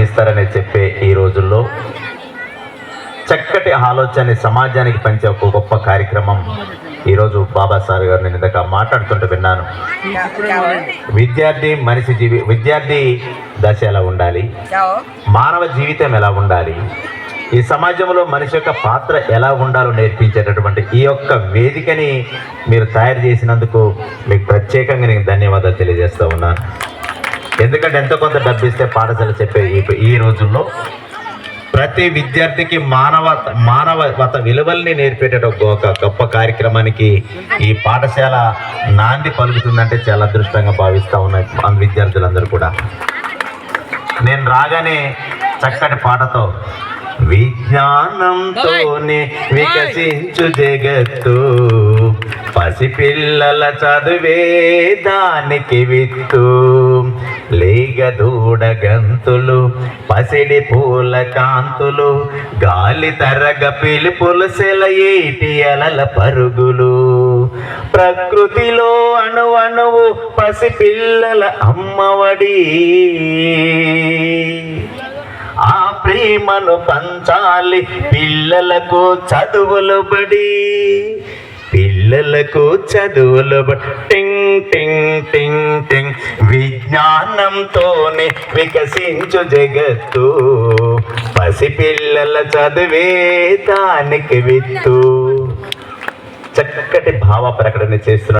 ఇస్తారని చెప్పే ఈ రోజుల్లో చక్కటి ఆలోచన సమాజానికి పంచే ఒక గొప్ప కార్యక్రమం ఈరోజు బాబా సార్ గారు నేను ఇందాక మాట్లాడుతుంటే విన్నాను. విద్యార్థి దశ ఎలా ఉండాలి, మానవ జీవితం ఎలా ఉండాలి, ఈ సమాజంలో మనిషి యొక్క పాత్ర ఎలా ఉండాలో నేర్పించేటటువంటి ఈ యొక్క వేదికని మీరు తయారు చేసినందుకు మీకు ప్రత్యేకంగా నేను ధన్యవాదాలు తెలియజేస్తూ ఉన్నాను. ఎందుకంటే ఎంతో కొంత డబ్బిస్తే పాఠశాల చెప్పే ఈ రోజుల్లో ప్రతి విద్యార్థికి మానవత విలువల్ని నేర్పేట ఒక గొప్ప కార్యక్రమానికి ఈ పాఠశాల నాంది పలుకుతుందంటే చాలా అదృష్టంగా భావిస్తూ ఉన్నాయి మన విద్యార్థులందరూ కూడా. నేను రాగానే చక్కటి పాటతో విజ్ఞానంతోనే వికసించు జగత్తు, పసిపిల్లల చదువే దానికి విత్తు, లేగదూడ గంతులు పసిడి పూల కాంతులు, గాలి తరగ పిలుపులు సెలయేటి అలల పరుగులు, ప్రకృతిలో అణువణువు పసిపిల్లల అమ్మవడి, ఆ ప్రేమను పంచాలి పిల్లలకు చదువులు బడి, పిల్లలకు చదువులు టింగ్ టింగ్ టింగ్ టింగ్, విజ్ఞానంతోనే వికసించు జగత్తు, పసిపిల్లల చదువే దానికి విత్తు. చక్కటి భావ ప్రకటన చేస్తున్న